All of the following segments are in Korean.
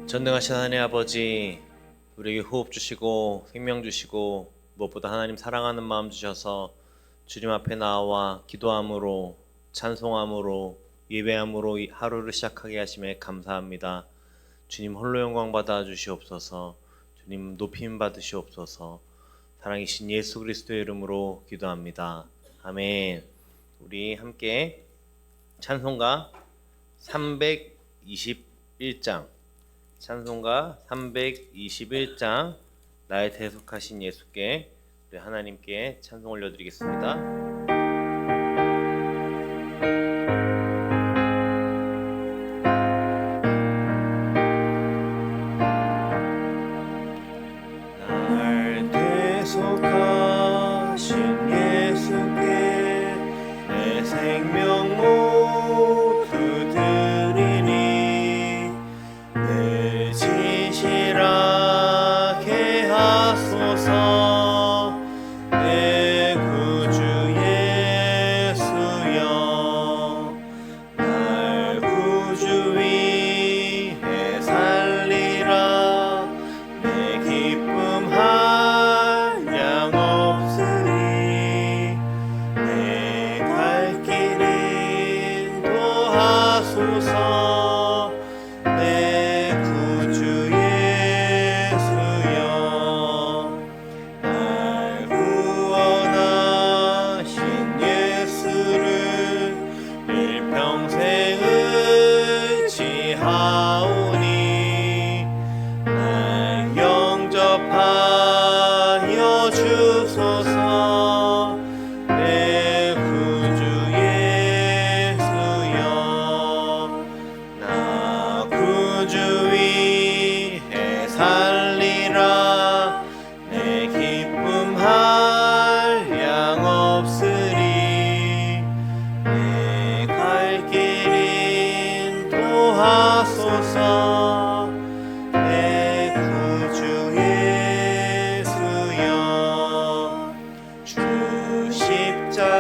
전능하신 하나님 아버지, 우리에게 호흡 주시고 생명 주시고 무엇보다 하나님 사랑하는 마음 주셔서 주님 앞에 나와 기도함으로 찬송함으로 예배함으로 이 하루를 시작하게 하심에 감사합니다. 주님 홀로 영광 받아 주시옵소서. 주님 높임 받으시옵소서. 사랑이신 예수 그리스도의 이름으로 기도합니다. 아멘. 우리 함께 찬송가 321장 찬송가 321장 나의 대속하신 예수께 우리 하나님께 찬송 올려드리겠습니다. 날 대속하신 예수께 내 생명 모두 드리니 늘 진실하게 하소서. 내 구주 예수여, 날 구주 위해 살리라. 내 기쁨 한량 없으니 내 갈 길 인도하소서. 내 구주 예수여, 날 구원하신 예수를 일평생 의지하오니 날 영접하여 주소서. 내 구주 예수여, 나 구주 위해 살리라. 내 기쁨 한량 없으니 내 갈 길 인도하소서. 내 구주 예수여, 주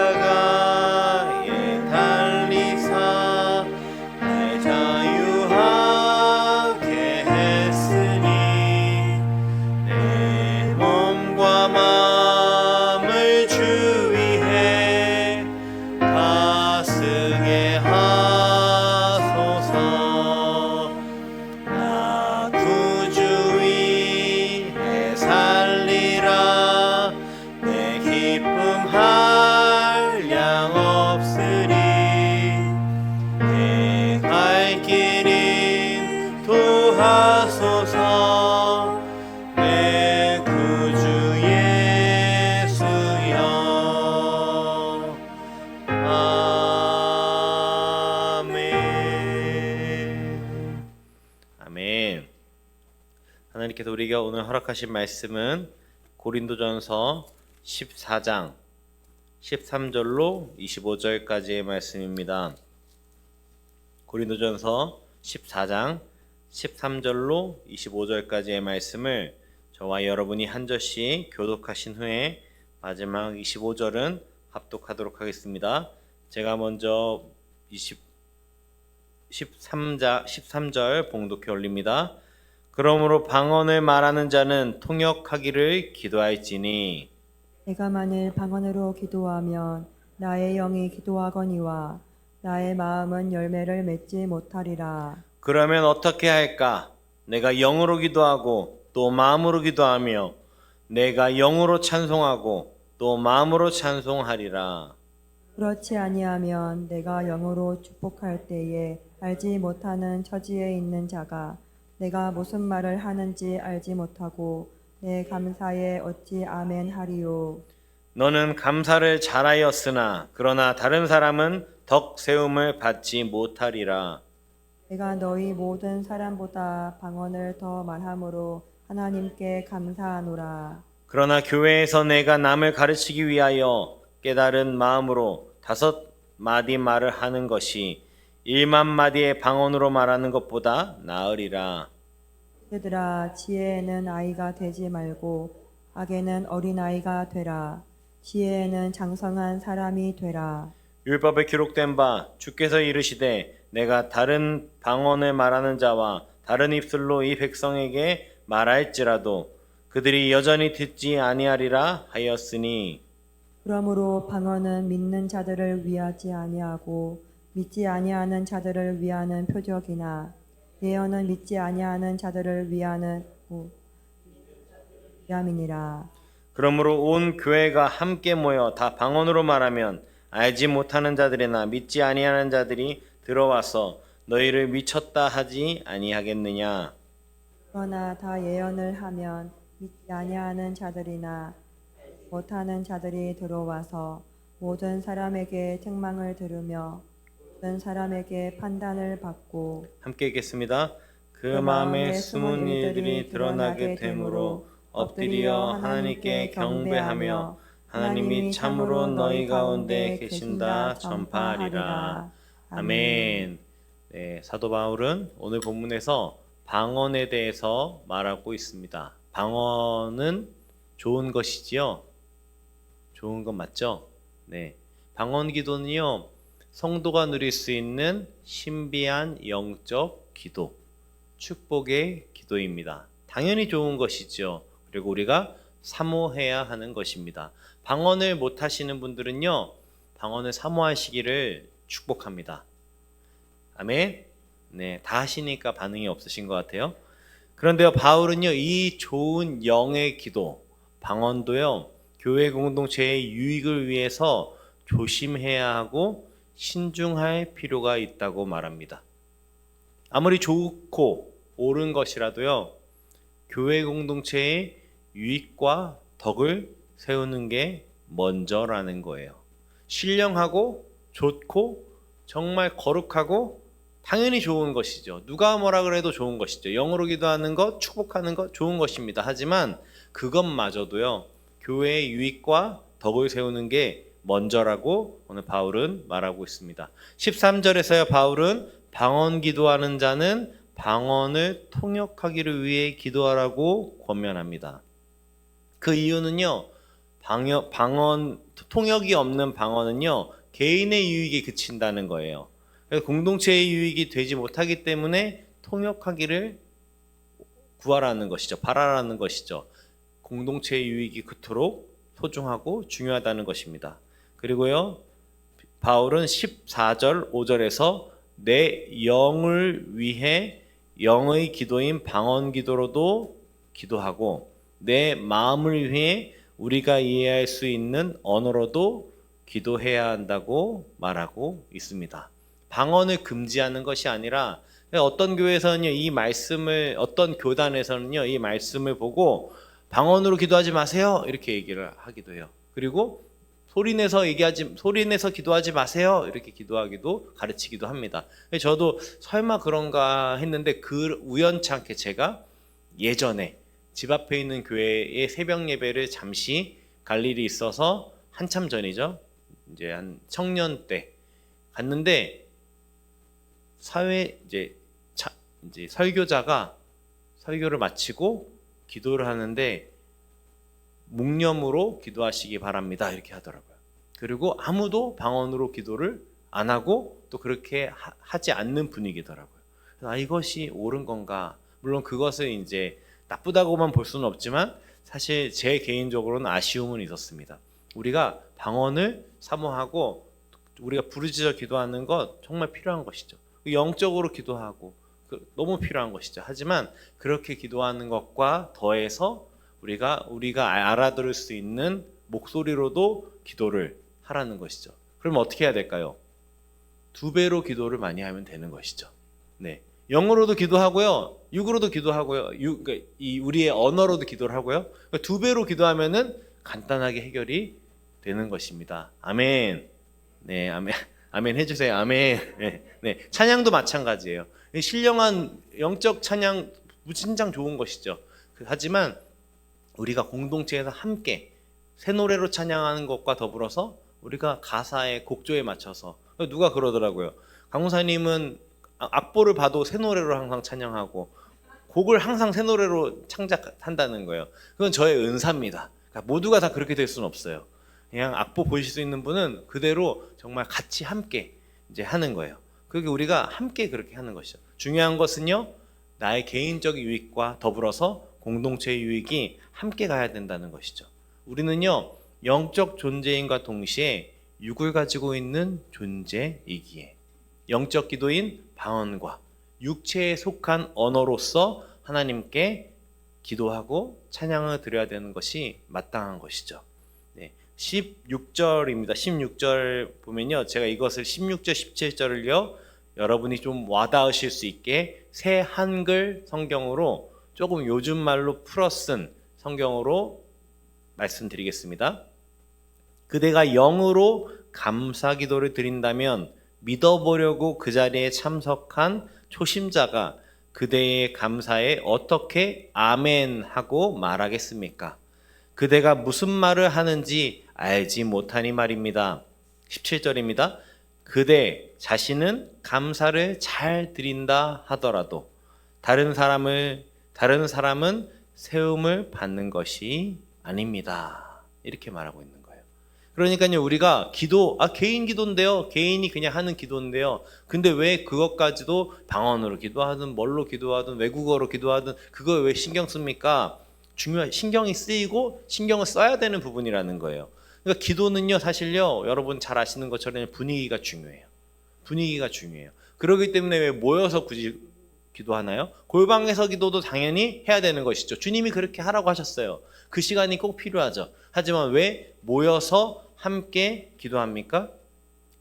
십자가에 달리사 날 자유하게 했으니 내 몸과 마음을 주 위해 다스게 하소서. 나 구주 위해 살리라. 내 기쁨 한량 없으니 내 갈 길 인도하소서. 내 구주 예수여, 아멘. 아멘. 하나님께서 우리에게 오늘 허락하신 말씀은 고린도전서 14장 13절로 25절까지의 말씀입니다. 고린도전서 14장 13절로 25절까지의 말씀을 저와 여러분이 한 절씩 교독하신 후에 마지막 25절은 합독하도록 하겠습니다. 제가 먼저 13절 봉독해 올립니다. 그러므로 방언을 말하는 자는 통역하기를 기도할지니 내가 만일 방언으로 기도하면 나의 영이 기도하거니와 나의 마음은 열매를 맺지 못하리라. 그러면 어떻게 할까? 내가 영으로 기도하고 또 마음으로 기도하며 내가 영으로 찬송하고 또 마음으로 찬송하리라. 그렇지 아니하면 내가 영으로 축복할 때에 알지 못하는 처지에 있는 자가 내가 무슨 말을 하는지 알지 못하고 내 감사에 어찌 아멘 하리요. 너는 감사를 잘하였으나 그러나 다른 사람은 덕 세움을 받지 못하리라. 내가 너희 모든 사람보다 방언을 더 말함으로 하나님께 감사하노라. 그러나 교회에서 내가 남을 가르치기 위하여 깨달은 마음으로 5마디 말을 하는 것이 1만 마디의 방언으로 말하는 것보다 나으리라. 얘들아, 지혜에는 아이가 되지 말고 악에는 어린아이가 되라. 지혜에는 장성한 사람이 되라. 율법에 기록된 바 주께서 이르시되 내가 다른 방언을 말하는 자와 다른 입술로 이 백성에게 말할지라도 그들이 여전히 듣지 아니하리라 하였으니 그러므로 방언은 믿는 자들을 위하지 아니하고 믿지 아니하는 자들을 위하는 표적이나 예언은 믿지 아니하는 자들을 위함이니라. 그러므로 온 교회가 함께 모여 다 방언으로 말하면 알지 못하는 자들이나 믿지 아니하는 자들이 들어와서 너희를 미쳤다 하지 아니하겠느냐. 그러나 다 예언을 하면 믿지 아니하는 자들이나 못하는 자들이 들어와서 모든 사람에게 책망을 들으며 모든 사람에게 판단을 받고 함께 읽겠습니다. 그 마음에 숨은 일들이 드러나게 되므로 엎드려 하나님께 경배하며 하나님이 참으로 너희 가운데 계신다 전파하리라. 아멘. 네, 사도 바울은 오늘 본문에서 방언에 대해서 말하고 있습니다. 방언은 좋은 것이지요. 좋은 건 맞죠? 네. 방언 기도는요, 성도가 누릴 수 있는 신비한 영적 기도, 축복의 기도입니다. 당연히 좋은 것이죠. 그리고 우리가 사모해야 하는 것입니다. 방언을 못 하시는 분들은요, 방언을 사모하시기를 축복합니다. 아멘. 네, 다 하시니까 반응이 없으신 것 같아요. 그런데요, 바울은요, 이 좋은 영의 기도, 방언도요, 교회 공동체의 유익을 위해서 조심해야 하고 신중할 필요가 있다고 말합니다. 아무리 좋고 옳은 것이라도요, 교회 공동체의 유익과 덕을 세우는 게 먼저라는 거예요. 신령하고 좋고 정말 거룩하고 당연히 좋은 것이죠. 누가 뭐라 그래도 좋은 것이죠. 영으로 기도하는 것, 축복하는 것 좋은 것입니다. 하지만 그것마저도요, 교회의 유익과 덕을 세우는 게 먼저라고 오늘 바울은 말하고 있습니다. 13절에서요, 바울은 방언 기도하는 자는 방언을 통역하기를 위해 기도하라고 권면합니다. 그 이유는요, 통역이 없는 방언은요, 개인의 유익에 그친다는 거예요. 그래서 공동체의 유익이 되지 못하기 때문에 통역하기를 구하라는 것이죠. 바라라는 것이죠. 공동체의 유익이 그토록 소중하고 중요하다는 것입니다. 그리고요, 바울은 14절 5절에서 내 영을 위해 영의 기도인 방언 기도로도 기도하고 내 마음을 위해 우리가 이해할 수 있는 언어로도 기도해야 한다고 말하고 있습니다. 방언을 금지하는 것이 아니라 어떤 교회에서는요, 이 말씀을, 어떤 교단에서는요, 이 말씀을 보고 방언으로 기도하지 마세요 이렇게 얘기를 하기도 해요. 그리고 소리내서 기도하지 마세요 이렇게 기도하기도 가르치기도 합니다. 저도 설마 그런가 했는데 그 우연찮게 제가 예전에 집 앞에 있는 교회의 새벽 예배를 잠시 갈 일이 있어서 한참 전이죠. 이제 한 청년 때 갔는데 이제 설교자가 설교를 마치고 기도를 하는데 묵념으로 기도하시기 바랍니다 이렇게 하더라고요. 그리고 아무도 방언으로 기도를 안 하고 또 그렇게 하지 않는 분위기더라고요. 그래서 이것이 옳은 건가? 물론 그것을 이제 나쁘다고만 볼 수는 없지만 사실 제 개인적으로는 아쉬움은 있었습니다. 우리가 방언을 사모하고 우리가 부르짖어 기도하는 것 정말 필요한 것이죠. 영적으로 기도하고 너무 필요한 것이죠. 하지만 그렇게 기도하는 것과 더해서 우리가 알아들을 수 있는 목소리로도 기도를 하라는 것이죠. 그럼 어떻게 해야 될까요? 2배로 기도를 많이 하면 되는 것이죠. 네, 영어로도 기도하고요, 육으로도 기도하고요, 그러니까 우리의 언어로도 기도를 하고요. 2배로 기도하면은 간단하게 해결이 되는 것입니다. 아멘. 네, 아멘. 아멘 해주세요. 아멘. 네, 네. 찬양도 마찬가지예요. 신령한 영적 찬양 무진장 좋은 것이죠. 하지만 우리가 공동체에서 함께 새 노래로 찬양하는 것과 더불어서 우리가 가사의 곡조에 맞춰서, 누가 그러더라고요. 강무사님은 악보를 봐도 새 노래로 항상 찬양하고 곡을 항상 새 노래로 창작한다는 거예요. 그건 저의 은사입니다. 그러니까 모두가 다 그렇게 될 수는 없어요. 그냥 악보 보실 수 있는 분은 그대로 정말 같이 함께 이제 하는 거예요. 그게 우리가 함께 그렇게 하는 것이죠. 중요한 것은요, 나의 개인적 유익과 더불어서 공동체의 유익이 함께 가야 된다는 것이죠. 우리는요, 영적 존재인과 동시에 육을 가지고 있는 존재이기에 영적 기도인 방언과 육체에 속한 언어로서 하나님께 기도하고 찬양을 드려야 되는 것이 마땅한 것이죠. 16절입니다. 16절 보면요, 제가 이것을 16절, 17절을요 여러분이 좀 와닿으실 수 있게 새 한글 성경으로 조금 요즘 말로 풀어 쓴 성경으로 말씀드리겠습니다. 그대가 영으로 감사 기도를 드린다면 믿어보려고 그 자리에 참석한 초심자가 그대의 감사에 어떻게 아멘 하고 말하겠습니까? 그대가 무슨 말을 하는지 알지 못하니 말입니다. 17절입니다. 그대 자신은 감사를 잘 드린다 하더라도 다른 사람은 세움을 받는 것이 아닙니다. 이렇게 말하고 있는 거예요. 그러니까요, 우리가 기도, 개인 기도인데요. 개인이 그냥 하는 기도인데요. 근데 왜 그것까지도 방언으로 기도하든 뭘로 기도하든 외국어로 기도하든 그걸 왜 신경 씁니까? 신경이 쓰이고 신경을 써야 되는 부분이라는 거예요. 그러니까 기도는요, 사실요, 여러분 잘 아시는 것처럼 분위기가 중요해요. 분위기가 중요해요. 그렇기 때문에 왜 모여서 굳이 기도하나요? 골방에서 기도도 당연히 해야 되는 것이죠. 주님이 그렇게 하라고 하셨어요. 그 시간이 꼭 필요하죠. 하지만 왜 모여서 함께 기도합니까?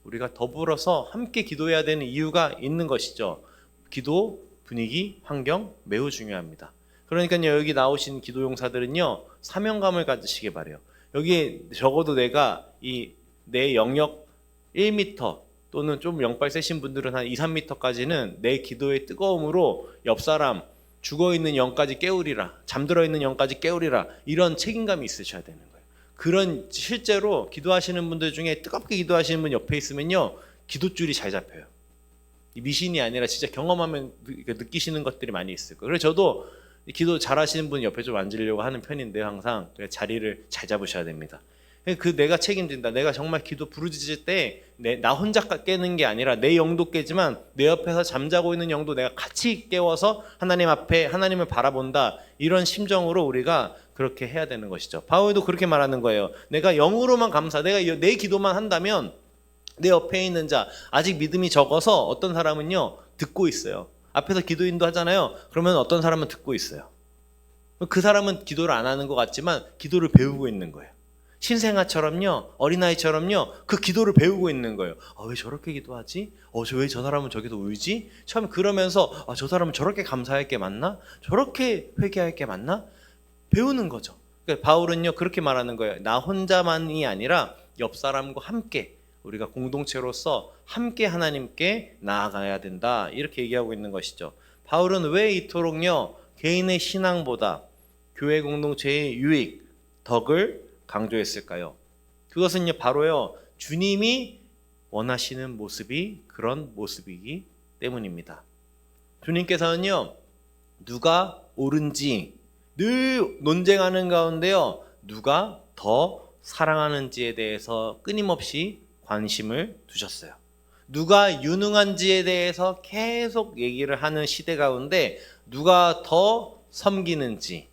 우리가 더불어서 함께 기도해야 되는 이유가 있는 것이죠. 기도, 분위기, 환경 매우 중요합니다. 그러니까요, 여기 나오신 기도용사들은요, 사명감을 가지시기 바래요. 여기에 적어도 내가 내 영역 1m 또는 좀 영빨 세신 분들은 한 2, 3m까지는 내 기도의 뜨거움으로 옆 사람 죽어있는 영까지 깨우리라, 잠들어 있는 영까지 깨우리라, 이런 책임감이 있으셔야 되는 거예요. 그런 실제로 기도하시는 분들 중에 뜨겁게 기도하시는 분 옆에 있으면요, 기도줄이 잘 잡혀요. 미신이 아니라 진짜 경험하면 느끼시는 것들이 많이 있을 거예요. 그래서 저도 기도 잘하시는 분 옆에 좀 앉으려고 하는 편인데요, 항상 자리를 잘 잡으셔야 됩니다. 내가 책임진다. 내가 정말 기도 부르짖을 때 나 혼자 깨는 게 아니라 내 영도 깨지만 내 옆에서 잠자고 있는 영도 내가 같이 깨워서 하나님 앞에 하나님을 바라본다. 이런 심정으로 우리가 그렇게 해야 되는 것이죠. 바울도 그렇게 말하는 거예요. 내가 영으로만 내가 내 기도만 한다면 내 옆에 있는 자, 아직 믿음이 적어서 어떤 사람은요, 듣고 있어요. 앞에서 기도인도 하잖아요. 그러면 어떤 사람은 듣고 있어요. 그 사람은 기도를 안 하는 것 같지만 기도를 배우고 있는 거예요. 신생아처럼요, 어린아이처럼요, 그 기도를 배우고 있는 거예요. 왜 저렇게 기도하지? 왜 저 사람은 저기서 울지? 처음에 그러면서 저 사람은 저렇게 감사할 게 맞나? 저렇게 회개할 게 맞나? 배우는 거죠. 그러니까 바울은요, 그렇게 말하는 거예요. 나 혼자만이 아니라 옆 사람과 함께 우리가 공동체로서 함께 하나님께 나아가야 된다. 이렇게 얘기하고 있는 것이죠. 바울은 왜 이토록요, 개인의 신앙보다 교회 공동체의 유익, 덕을 강조했을까요? 그것은요, 바로요, 주님이 원하시는 모습이 그런 모습이기 때문입니다. 주님께서는요, 누가 옳은지 늘 논쟁하는 가운데요, 누가 더 사랑하는지에 대해서 끊임없이 관심을 두셨어요. 누가 유능한지에 대해서 계속 얘기를 하는 시대 가운데 누가 더 섬기는지에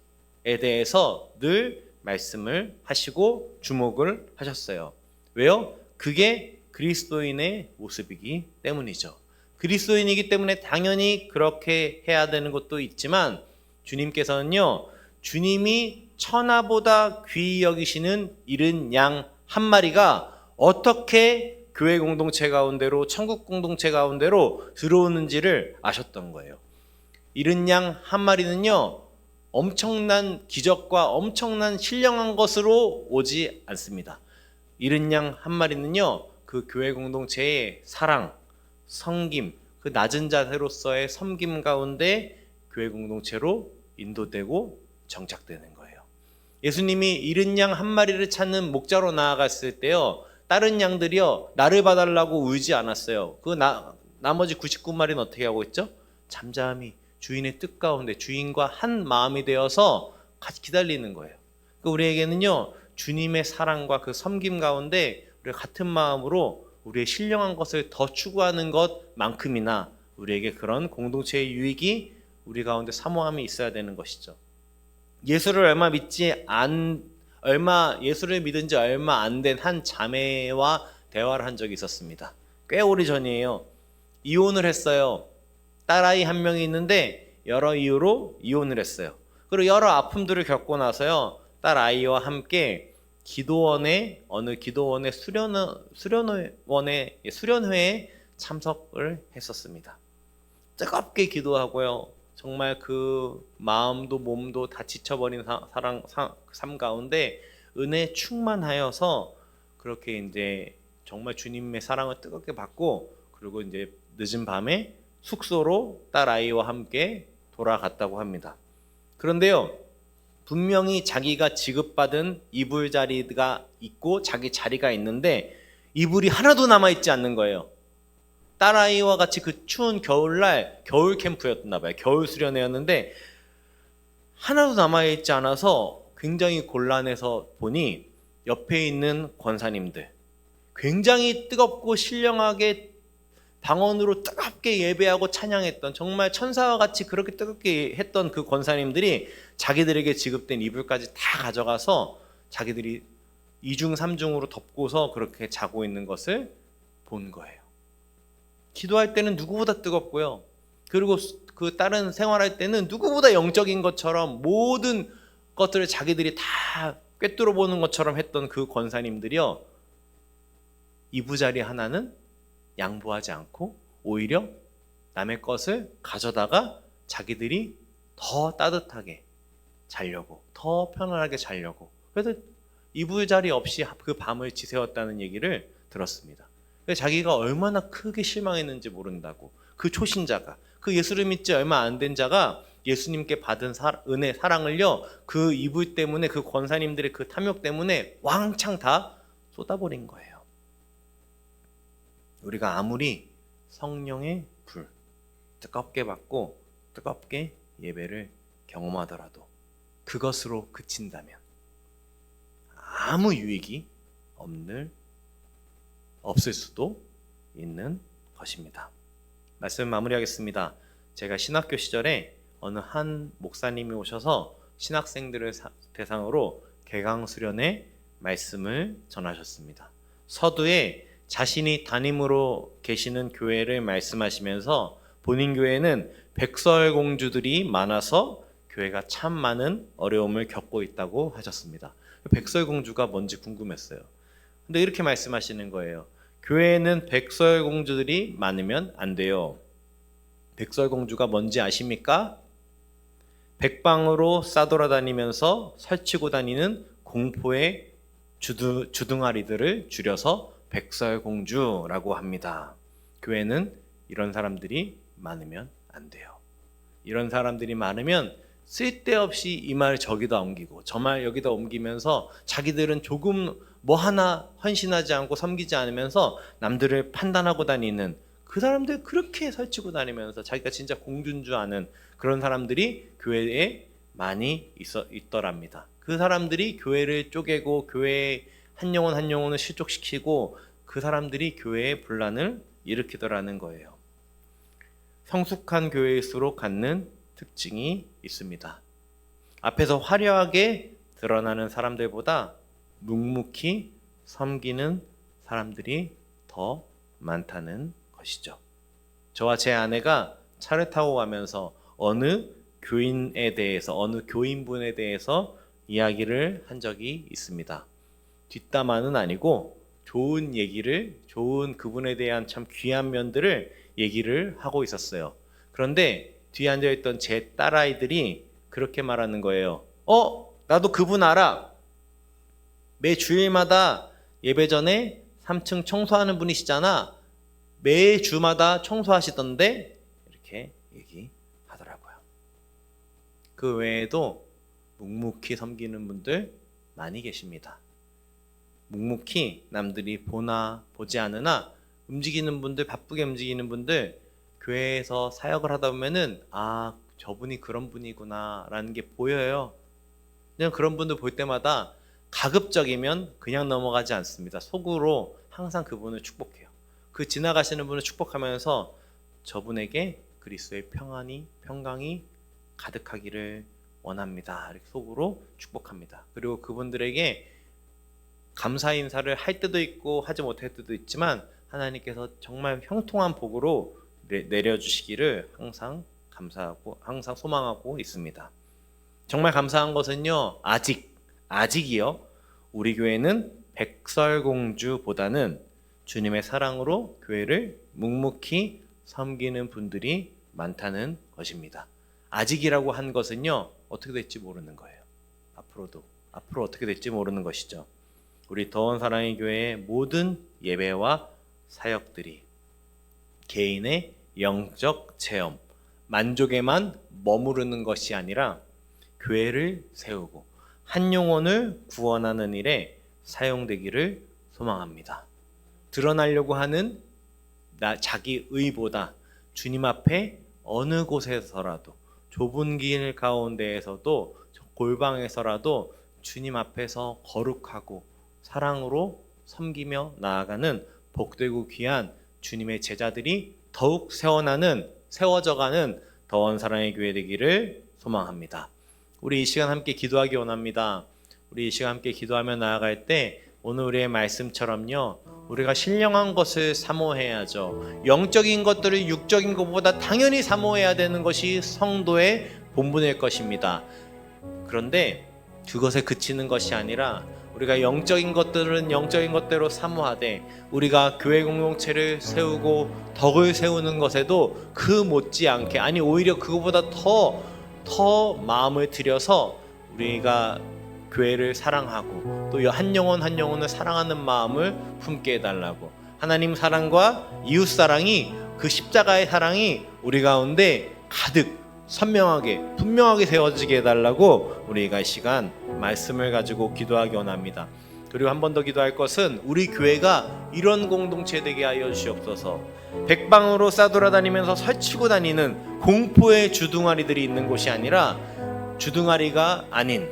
대해서 늘 말씀을 하시고 주목을 하셨어요. 왜요? 그게 그리스도인의 모습이기 때문이죠. 그리스도인이기 때문에 당연히 그렇게 해야 되는 것도 있지만 주님께서는요, 주님이 천하보다 귀히 여기시는 이른 양 한 마리가 어떻게 교회 공동체 가운데로, 천국 공동체 가운데로 들어오는지를 아셨던 거예요. 이른 양 한 마리는요, 엄청난 기적과 엄청난 신령한 것으로 오지 않습니다. 이른 양 한 마리는요, 그 교회 공동체의 사랑, 섬김, 그 낮은 자세로서의 섬김 가운데 교회 공동체로 인도되고 정착되는 거예요. 예수님이 이른 양 한 마리를 찾는 목자로 나아갔을 때요, 다른 양들이요, 나를 봐달라고 울지 않았어요. 나머지 99마리는 어떻게 하고 있죠? 잠잠히 주인의 뜻 가운데 주인과 한 마음이 되어서 같이 기다리는 거예요. 우리에게는요, 주님의 사랑과 그 섬김 가운데 우리가 같은 마음으로 우리의 신령한 것을 더 추구하는 것만큼이나 우리에게 그런 공동체의 유익이 우리 가운데 사모함이 있어야 되는 것이죠. 예수를 예수를 믿은 지 얼마 안 된 한 자매와 대화를 한 적이 있었습니다. 꽤 오래 전이에요. 이혼을 했어요. 딸아이 한 명이 있는데 여러 이유로 이혼을 했어요. 그리고 여러 아픔들을 겪고 나서요, 딸아이와 함께 어느 기도원의 수련회에 참석을 했었습니다. 뜨겁게 기도하고요, 정말 그 마음도 몸도 다 지쳐버린 삶 가운데 은혜 충만하여서 그렇게 이제 정말 주님의 사랑을 뜨겁게 받고, 그리고 이제 늦은 밤에 숙소로 딸아이와 함께 돌아갔다고 합니다. 그런데요, 분명히 자기가 지급받은 이불 자리가 있고 자기 자리가 있는데 이불이 하나도 남아있지 않는 거예요. 딸아이와 같이 그 추운 겨울날 겨울 캠프였나 봐요. 겨울 수련회였는데 하나도 남아있지 않아서 굉장히 곤란해서 보니 옆에 있는 권사님들, 굉장히 뜨겁고 신령하게 방언으로 뜨겁게 예배하고 찬양했던, 정말 천사와 같이 그렇게 뜨겁게 했던 그 권사님들이 자기들에게 지급된 이불까지 다 가져가서 자기들이 2중 3중으로 덮고서 그렇게 자고 있는 것을 본 거예요. 기도할 때는 누구보다 뜨겁고요, 그리고 그 다른 생활할 때는 누구보다 영적인 것처럼 모든 것들을 자기들이 다 꿰뚫어 보는 것처럼 했던 그 권사님들이요, 이부자리 하나는 양보하지 않고 오히려 남의 것을 가져다가 자기들이 더 따뜻하게 자려고, 더 편안하게 자려고, 그래서 이불자리 없이 그 밤을 지새웠다는 얘기를 들었습니다. 자기가 얼마나 크게 실망했는지 모른다고, 그 초신자가, 그 예수를 믿지 얼마 안 된 자가 예수님께 받은 은혜, 사랑을요, 그 이불 때문에, 그 권사님들의 그 탐욕 때문에 왕창 다 쏟아버린 거예요. 우리가 아무리 성령의 불 뜨겁게 받고 뜨겁게 예배를 경험하더라도 그것으로 그친다면 아무 유익이 없을 수도 있는 것입니다. 말씀 마무리하겠습니다. 제가 신학교 시절에 어느 한 목사님이 오셔서 신학생들을 대상으로 개강수련회 말씀을 전하셨습니다. 서두에 자신이 담임으로 계시는 교회를 말씀하시면서 본인 교회는 백설공주들이 많아서 교회가 참 많은 어려움을 겪고 있다고 하셨습니다. 백설공주가 뭔지 궁금했어요. 근데 이렇게 말씀하시는 거예요. 교회에는 백설공주들이 많으면 안 돼요. 백설공주가 뭔지 아십니까? 백방으로 싸돌아다니면서 설치고 다니는 공포의 주둥아리들을 줄여서 백설공주라고 합니다. 교회는 이런 사람들이 많으면 안 돼요. 이런 사람들이 많으면 쓸데없이 이 말 저기다 옮기고 저 말 여기다 옮기면서 자기들은 조금 뭐 하나 헌신하지 않고 섬기지 않으면서 남들을 판단하고 다니는, 그 사람들 그렇게 설치고 다니면서 자기가 진짜 공주인 줄 아는 그런 사람들이 교회에 많이 있더랍니다. 그 사람들이 교회를 쪼개고 교회의 한 영혼을 실족시키고 그 사람들이 교회의 분란을 일으키더라는 거예요. 성숙한 교회일수록 갖는 특징이 있습니다. 앞에서 화려하게 드러나는 사람들보다 묵묵히 섬기는 사람들이 더 많다는 것이죠. 저와 제 아내가 차를 타고 가면서 어느 교인분에 대해서 이야기를 한 적이 있습니다. 뒷담화는 아니고 좋은 그분에 대한 참 귀한 면들을 얘기를 하고 있었어요. 그런데 뒤에 앉아있던 제 딸아이들이 그렇게 말하는 거예요. 나도 그분 알아. 매 주일마다 예배 전에 3층 청소하는 분이시잖아. 매 주마다 청소하시던데, 이렇게 얘기하더라고요. 그 외에도 묵묵히 섬기는 분들 많이 계십니다. 묵묵히 남들이 보나 보지 않으나 움직이는 분들, 바쁘게 움직이는 분들, 교회에서 사역을 하다 보면은 저분이 그런 분이구나 라는 게 보여요. 그냥 그런 분들 볼 때마다 가급적이면 그냥 넘어가지 않습니다. 속으로 항상 그분을 축복해요. 그 지나가시는 분을 축복하면서 저분에게 그리스도의 평강이 가득하기를 원합니다. 이렇게 속으로 축복합니다. 그리고 그분들에게 감사 인사를 할 때도 있고 하지 못할 때도 있지만 하나님께서 정말 형통한 복으로 내려주시기를 항상 감사하고 항상 소망하고 있습니다. 정말 감사한 것은요, 아직이요, 우리 교회는 백설공주보다는 주님의 사랑으로 교회를 묵묵히 섬기는 분들이 많다는 것입니다. 아직이라고 한 것은요, 어떻게 될지 모르는 거예요. 앞으로 어떻게 될지 모르는 것이죠. 우리 더원 사랑의 교회의 모든 예배와 사역들이 개인의 영적 체험, 만족에만 머무르는 것이 아니라 교회를 세우고 한 영혼을 구원하는 일에 사용되기를 소망합니다. 드러나려고 하는 자기 의보다 주님 앞에 어느 곳에서라도 좁은 길 가운데에서도 골방에서라도 주님 앞에서 거룩하고 사랑으로 섬기며 나아가는 복되고 귀한 주님의 제자들이 더욱 세워져가는 더원 사랑의 교회 되기를 소망합니다. 우리 이 시간 함께 기도하기 원합니다. 우리 이 시간 함께 기도하며 나아갈 때 오늘 우리의 말씀처럼요, 우리가 신령한 것을 사모해야죠. 영적인 것들을 육적인 것보다 당연히 사모해야 되는 것이 성도의 본분일 것입니다. 그런데 그것에 그치는 것이 아니라 우리가 영적인 것들은 영적인 것대로 사모하되 우리가 교회 공동체를 세우고 덕을 세우는 것에도 그 못지않게, 아니 오히려 그거보다 더 마음을 들여서 우리가 교회를 사랑하고 또 한 영혼 한 영혼을 사랑하는 마음을 품게 해달라고, 하나님 사랑과 이웃 사랑이, 그 십자가의 사랑이 우리 가운데 가득 선명하게 분명하게 세워지게 해달라고 우리가 이 시간 말씀을 가지고 기도하기 원합니다. 그리고 한 번 더 기도할 것은 우리 교회가 이런 공동체 되게 하여 주시옵소서. 백방으로 싸돌아다니면서 설치고 다니는 공포의 주둥아리들이 있는 곳이 아니라 주둥아리가 아닌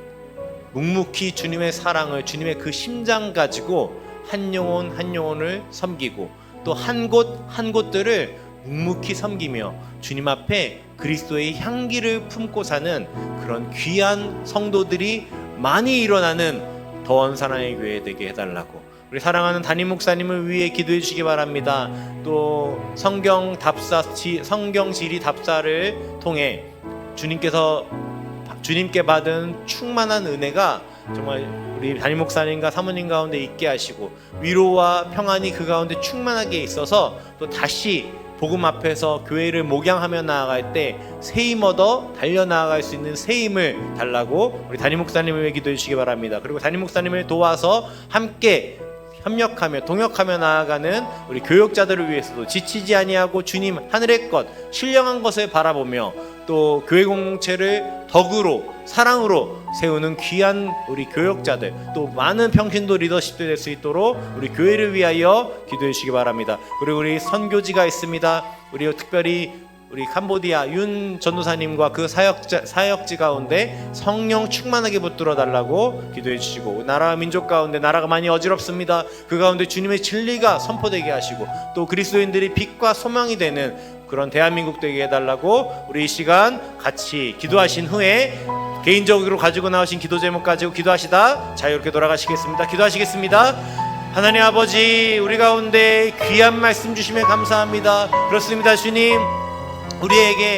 묵묵히 주님의 사랑을, 주님의 그 심장 가지고 한 영혼 한 영혼을 섬기고 또 한 곳 한 곳들을 묵묵히 섬기며 주님 앞에 그리스도의 향기를 품고 사는 그런 귀한 성도들이 많이 일어나는 더원 사랑의 교회 되게 해달라고, 우리 사랑하는 담임 목사님을 위해 기도해 주시기 바랍니다. 또 성경 지리 답사를 통해 주님께 받은 충만한 은혜가 정말 우리 담임 목사님과 사모님 가운데 있게 하시고 위로와 평안이 그 가운데 충만하게 있어서 또 다시 복음 앞에서 교회를 목양하며 나아갈 때 새힘 얻어 달려나아갈 수 있는 새힘을 달라고 우리 담임 목사님을 위해 기도해 주시기 바랍니다. 그리고 담임 목사님을 도와서 함께 협력하며 동역하며 나아가는 우리 교역자들을 위해서도 지치지 아니하고 주님 하늘의 것 신령한 것을 바라보며 또 교회 공동체를 덕으로 사랑으로 세우는 귀한 우리 교역자들, 또 많은 평신도 리더십들 될 수 있도록 우리 교회를 위하여 기도해 주시기 바랍니다. 그리고 우리 선교지가 있습니다. 우리 특별히 우리 캄보디아 윤 전도사님과 그 사역지 가운데 성령 충만하게 붙들어 달라고 기도해 주시고, 나라와 민족 가운데 나라가 많이 어지럽습니다. 그 가운데 주님의 진리가 선포되게 하시고 또 그리스도인들이 빛과 소망이 되는 그런 대한민국 되게 해달라고 우리 이 시간 같이 기도하신 후에 개인적으로 가지고 나오신 기도 제목 가지고 기도하시다 자유롭게 돌아가시겠습니다. 기도하시겠습니다. 하나님 아버지, 우리 가운데 귀한 말씀 주시면 감사합니다. 그렇습니다. 주님, 우리에게